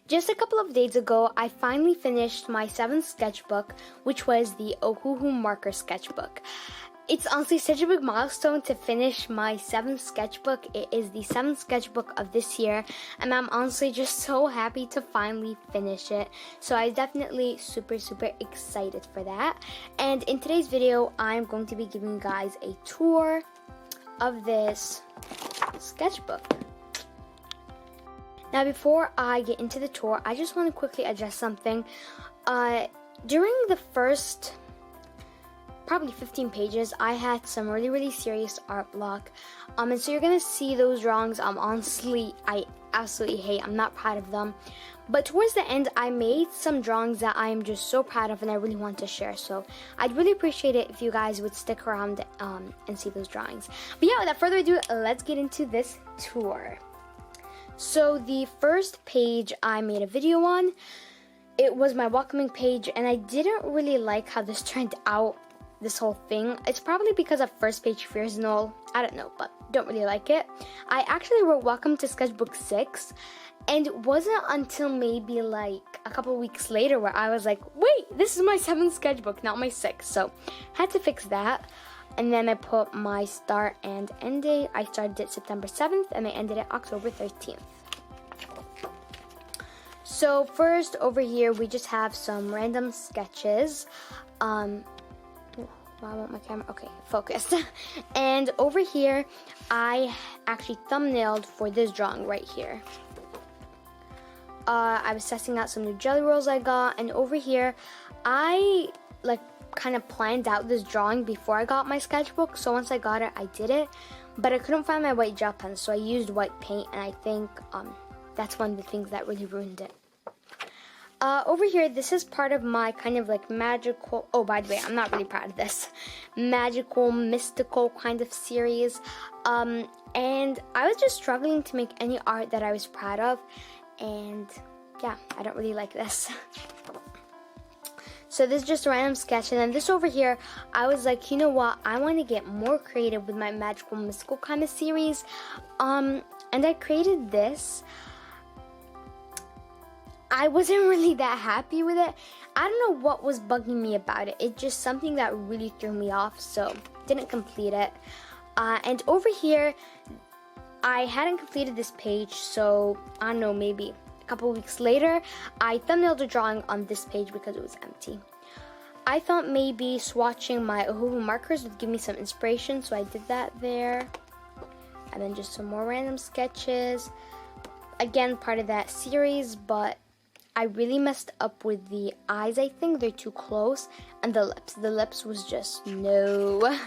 Just a couple of days ago, I finally finished my 7th sketchbook, which was the Ohuhu marker sketchbook. It's honestly such a big milestone to finish my 7th sketchbook. It is the 7th sketchbook of this year, and I'm honestly just so happy to finally finish it. So I'm definitely super excited for that. And in today's video, I'm going to be giving you guys a tour of this sketchbook. Now, before I get into the tour, I just want to quickly address something. During the first probably 15 pages, I had some really serious art block. And so you're going to see those drawings. Honestly, I absolutely hate. I'm not proud of them. But towards the end, I made some drawings that I am just so proud of and I really want to share. So I'd really appreciate it if you guys would stick around and see those drawings. But yeah, without further ado, let's get into this tour. So the first page I made a video on, it was my welcoming page, and I didn't really like how this turned out, this whole thing. It's probably because of first page fears and all, I don't know, but don't really like it. I actually wrote welcome to sketchbook 6, and it wasn't until maybe like a couple weeks later where I was like, wait, this is my 7th sketchbook, not my 6th, so had to fix that. And then I put my start and end date. I started it September 7th and I ended it October 13th. So first over here we just have some random sketches. I want my camera, okay, focused. And over here I actually thumbnailed for this drawing right here. I was testing out some new jelly rolls I got, and over here I kind of planned out this drawing before I got my sketchbook. So once I got it, I did it, but I couldn't find my white gel pen, so I used white paint, and I think that's one of the things that really ruined it. Over here, this is part of my kind of like magical, oh, by the way, I'm not really proud of this, magical, mystical kind of series. And I was just struggling to make any art that I was proud of, and yeah, I don't really like this. So this is just a random sketch, and then this over here, I was like, you know what, I want to get more creative with my magical, mystical kind of series. And I created this. I wasn't really that happy with it. I don't know what was bugging me about it. It's just something that really threw me off, so didn't complete it. And over here, I hadn't completed this page, so I don't know, maybe a couple weeks later, I thumbnailed a drawing on this page because it was empty. I thought maybe swatching my Ohuhu markers would give me some inspiration, so I did that there. And then just some more random sketches. Again, part of that series, but I really messed up with the eyes, I think. They're too close. And the lips. The lips was just no.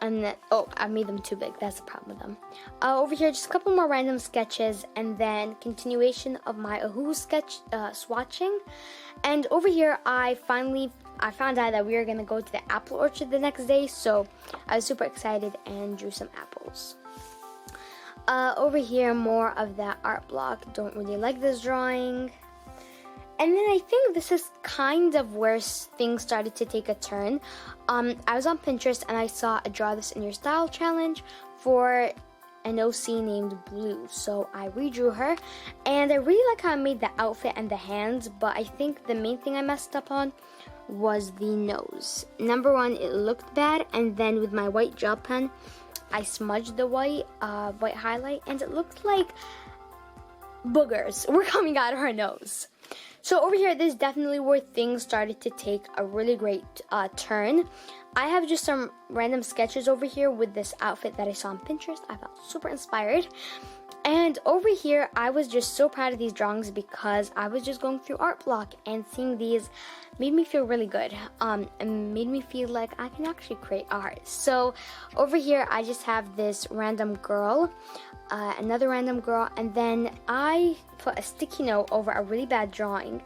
And then, oh, I made them too big. That's the problem with them. Over here, just a couple more random sketches, and then continuation of my Ohuhu sketch swatching. And over here, I found out that we were gonna go to the apple orchard the next day, so I was super excited and drew some apples. Over here, more of that art block. Don't really like this drawing. And then I think this is kind of where things started to take a turn. I was on Pinterest and I saw a Draw This in Your Style challenge for an OC named Blue. So I redrew her, and I really like how I made the outfit and the hands, but I think the main thing I messed up on was the nose. Number one, it looked bad, and then with my white gel pen, I smudged the white highlight, and it looked like boogers were coming out of her nose. So over here, this is definitely where things started to take a really great turn. I have just some random sketches over here with this outfit that I saw on Pinterest. I felt super inspired. And over here, I was just so proud of these drawings because I was just going through art block, and seeing these made me feel really good, and made me feel like I can actually create art. So over here, I just have this random girl, another random girl, and then I put a sticky note over a really bad drawing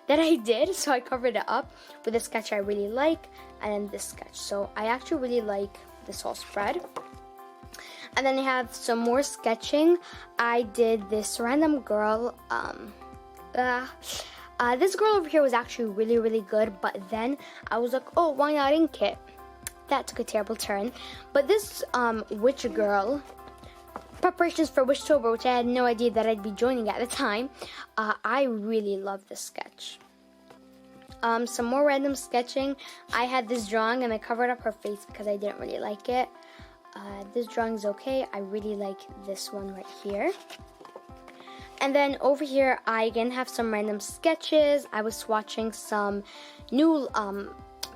that I did, so I covered it up with a sketch I really like, and then this sketch. So I actually really like this whole spread. And then I have some more sketching. I did this random girl. This girl over here was actually really good, but then I was like, oh, why not ink it? That took a terrible turn. But this witch girl preparations for WitchTober, which I had no idea that I'd be joining at the time. I really love this sketch. Some more random sketching. I had this drawing and I covered up her face because I didn't really like it. This drawing's okay. I really like this one right here. And then over here, I again have some random sketches. I was swatching some new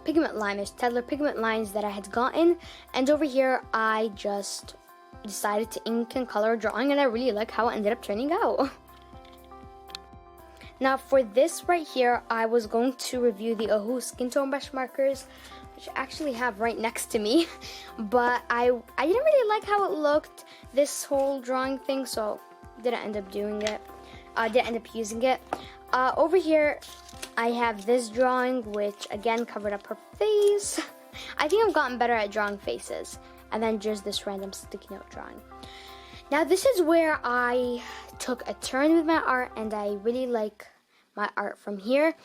pigment liners, Tedler pigment lines that I had gotten. And over here, I just decided to ink and color a drawing, and I really like how it ended up turning out. Now for this right here, I was going to review the Ohuhu skin tone brush markers, which I actually have right next to me. But I didn't really like how it looked, this whole drawing thing, so didn't end up doing it. Didn't end up using it. Over here, I have this drawing, which again covered up her face. I think I've gotten better at drawing faces. And then just this random sticky note drawing. Now this is where I took a turn with my art, and I really like my art from here.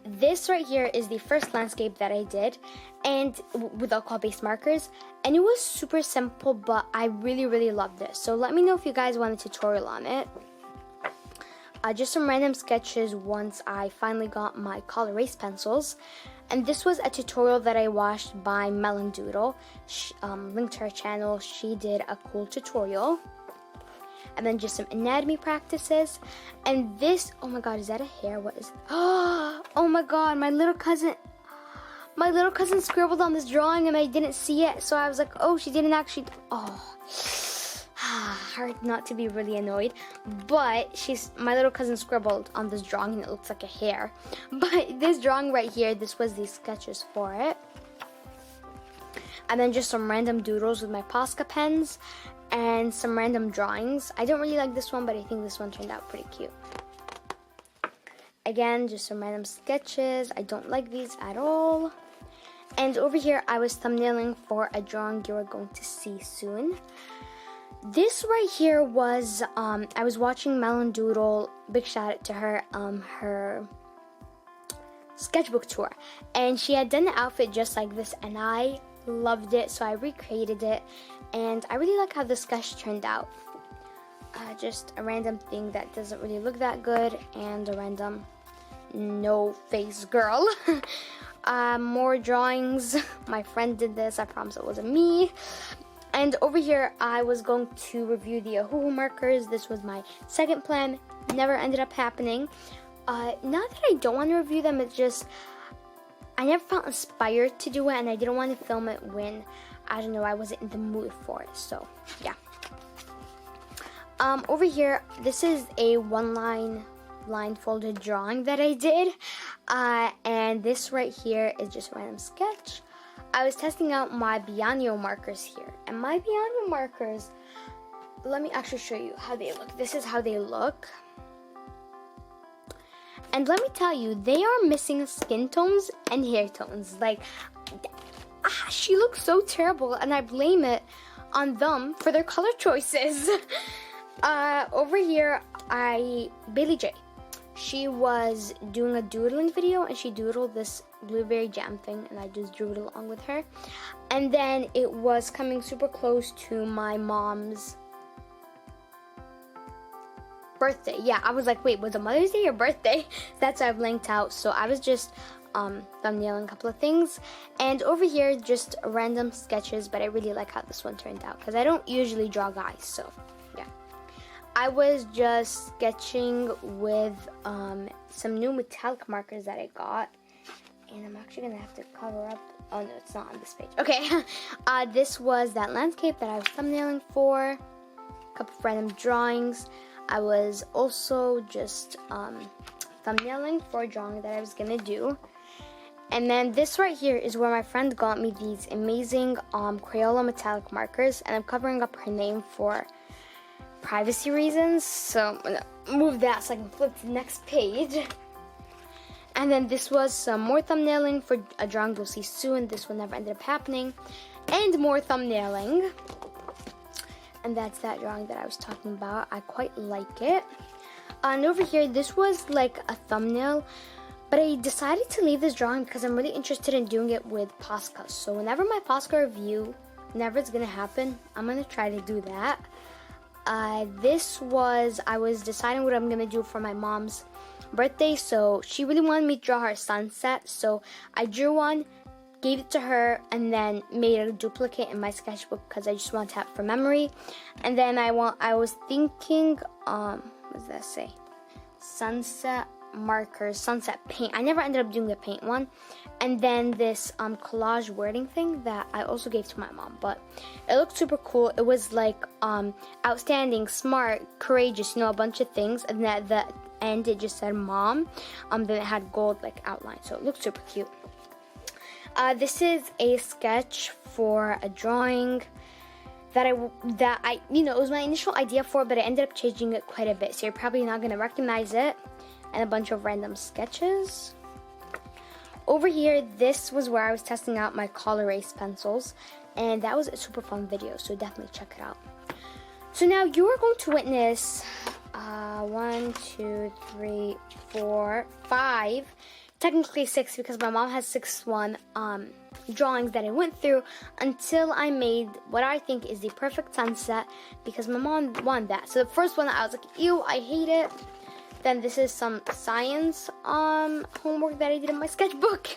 This right here is the first landscape that I did, and with alcohol-based markers, and it was super simple, but I really loved it. So let me know if you guys want a tutorial on it. Just some random sketches once I finally got my color erase pencils. And this was a tutorial that I watched by Melon Doodle. Linked to her channel. She did a cool tutorial. And then just some anatomy practices. And this, oh my god, is that a hair? What is it? Oh my god, my little cousin scribbled on this drawing and I didn't see it. So I was like, oh, she didn't actually, hard not to be really annoyed, but my little cousin scribbled on this drawing and it looks like a hair. But this drawing right here, this was the sketches for it. And then just some random doodles with my Posca pens and some random drawings. I don't really like this one, but I think this one turned out pretty cute. Again, just some random sketches. I don't like these at all. And over here, I was thumbnailing for a drawing you are going to see soon. This right here was, I was watching Melon Doodle, big shout out to her, her sketchbook tour. And she had done the outfit just like this, and I loved it, so I recreated it. And I really like how the sketch turned out. Just a random thing that doesn't really look that good, and a random no-face girl. More drawings. My friend did this, I promise it wasn't me. And over here, I was going to review the Ohuhu markers. This was my second plan. Never ended up happening. Not that I don't want to review them, it's just I never felt inspired to do it, and I didn't want to film it when, I don't know, I wasn't in the mood for it. So, yeah. Over here, this is a one-line folded drawing that I did. And this right here is just a random sketch. I was testing out my Bianio markers here, and my Bianio markers, let me actually show you how they look. This is how they look. And let me tell you, they are missing skin tones and hair tones. Like, she looks so terrible, and I blame it on them for their color choices. Over here, Baylee J. She was doing a doodling video, and she doodled this blueberry jam thing, and I just drew it along with her. And then it was coming super close to my mom's birthday. Yeah, I was like, wait, was it Mother's Day or birthday? That's why I blanked out. So I was just thumbnailing a couple of things. And over here, just random sketches, but I really like how this one turned out because I don't usually draw guys, so yeah. I was just sketching with some new metallic markers that I got. And I'm actually gonna have to cover up. Oh no, it's not on this page. Okay, this was that landscape that I was thumbnailing for. A couple of random drawings. I was also just thumbnailing for a drawing that I was gonna do. And then this right here is where my friend got me these amazing Crayola metallic markers, and I'm covering up her name for privacy reasons. So I'm gonna move that so I can flip to the next page. And then this was some more thumbnailing for a drawing you'll see soon. This one never ended up happening. And more thumbnailing. And that's that drawing that I was talking about. I quite like it. And over here, this was like a thumbnail. But I decided to leave this drawing because I'm really interested in doing it with Posca. So whenever my Posca review, whenever it's going to happen, I'm going to try to do that. This was, I was deciding what I'm gonna do for my mom's birthday, so she really wanted me to draw her sunset, so I drew one, gave it to her, and then made a duplicate in my sketchbook because I just want to have it for memory. And then I was thinking, what does that say? Sunset markers, sunset paint. I never ended up doing the paint one. And then this collage wording thing that I also gave to my mom, but it looked super cool. It was like outstanding, smart, courageous, you know, a bunch of things, and then at the end it just said mom. Then it had gold like outline, so it looked super cute. This is a sketch for a drawing that I you know, it was my initial idea for, but I ended up changing it quite a bit, so you're probably not gonna recognize it. And a bunch of random sketches. Over here, this was where I was testing out my color erase pencils, and that was a super fun video, so definitely check it out. So now you are going to witness 1, 2, 3, 4, 5, technically 6 because my mom has 6 drawings that I went through until I made what I think is the perfect sunset because my mom wanted that. So the first one I was like, ew, I hate it. Then this is some science homework that I did in my sketchbook.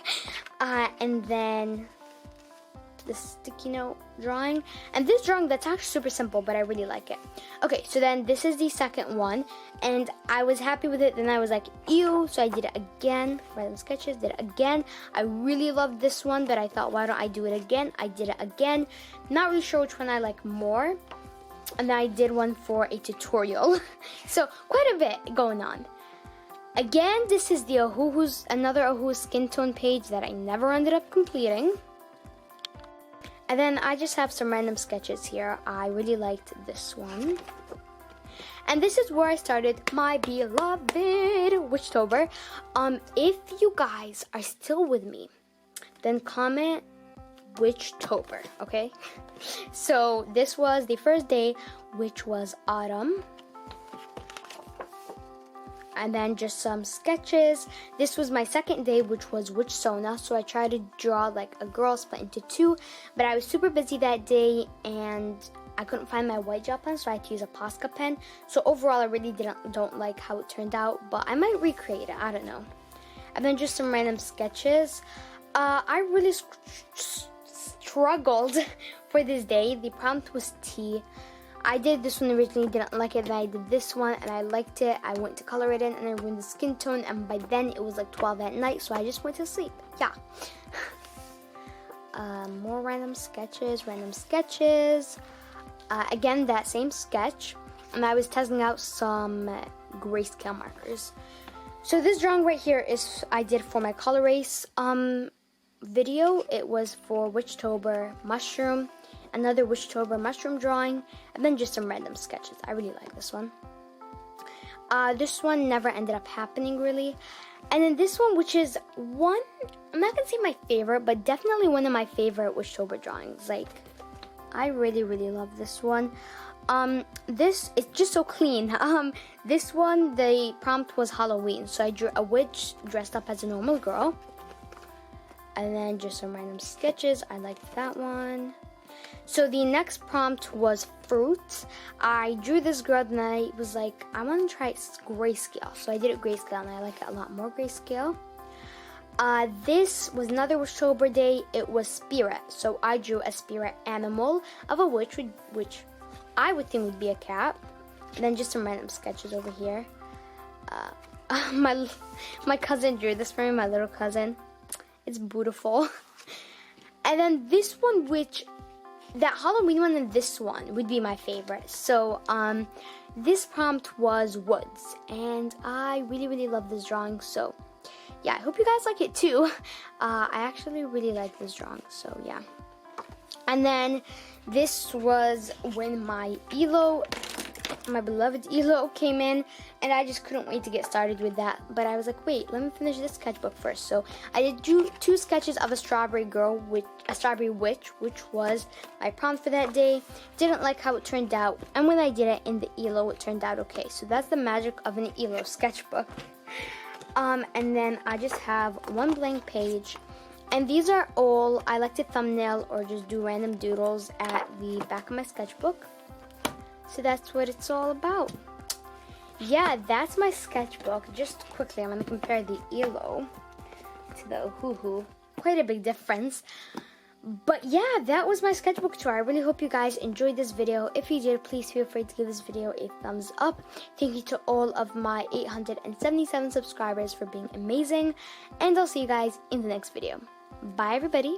And then the sticky note drawing. And this drawing, that's actually super simple, but I really like it. Okay, so then this is the second one. And I was happy with it. Then I was like, ew. So I did it again. Random sketches, did it again. I really loved this one, but I thought, why don't I do it again? I did it again. Not really sure which one I like more. And then I did one for a tutorial. So quite a bit going on. Again, this is the another Ohuhu skin tone page that I never ended up completing. And then I just have some random sketches here. I really liked this one. And this is where I started my beloved WitchTober. If you guys are still with me, then comment WitchTober, okay? So this was the first day, which was autumn. And then just some sketches. This was my second day, which was Witch Sona. So I tried to draw like a girl split into 2, but I was super busy that day and I couldn't find my white gel pen, so I had to use a Posca pen. So overall, I really don't like how it turned out, but I might recreate it, I don't know. And then just some random sketches. I really struggled for this day. The prompt was tea. I did this one originally, didn't like it, then I did this one and I liked it. I went to color it in and I ruined the skin tone, and by then it was like 12 at night, so I just went to sleep. Yeah. More random sketches. Again, that same sketch, and I was testing out some grayscale markers. So this drawing right here is I did for my color erase video. It was for WitchTober mushroom, another WitchTober mushroom drawing, and then just some random sketches. I really like this one. This one never ended up happening really. And then this one, which is one, I'm not gonna say my favorite, but definitely one of my favorite WitchTober drawings. Like, I really, really love this one. This is just so clean. This one, the prompt was Halloween, so I drew a witch dressed up as a normal girl. And then just some random sketches. I liked that one. So the next prompt was fruit. I drew this girl and I was like, I want to try grayscale. So I did it grayscale and I like it a lot more grayscale. This was another WitchTober day. It was spirit. So I drew a spirit animal of a witch, which I would think would be a cat. And then just some random sketches over here. My cousin drew this for me, my little cousin. It's beautiful. And then this one, which that Halloween one and this one would be my favorite. So this prompt was woods, and I really, really love this drawing. So yeah, I hope you guys like it too. I actually really like this drawing, so yeah. And then this was when my beloved ELO came in, and I just couldn't wait to get started with that. But I was like, wait, let me finish this sketchbook first. So I did two sketches of a strawberry girl with a strawberry witch, which was my prompt for that day. Didn't like how it turned out, and when I did it in the ELO, it turned out okay. So that's the magic of an ELO sketchbook. And then I just have one blank page, and these are all, I like to thumbnail or just do random doodles at the back of my sketchbook. So that's what it's all about. Yeah, that's my sketchbook. Just quickly, I'm going to compare the ELO to the Ohuhu. Quite a big difference. But yeah, that was my sketchbook tour. I really hope you guys enjoyed this video. If you did, please feel free to give this video a thumbs up. Thank you to all of my 877 subscribers for being amazing. And I'll see you guys in the next video. Bye, everybody.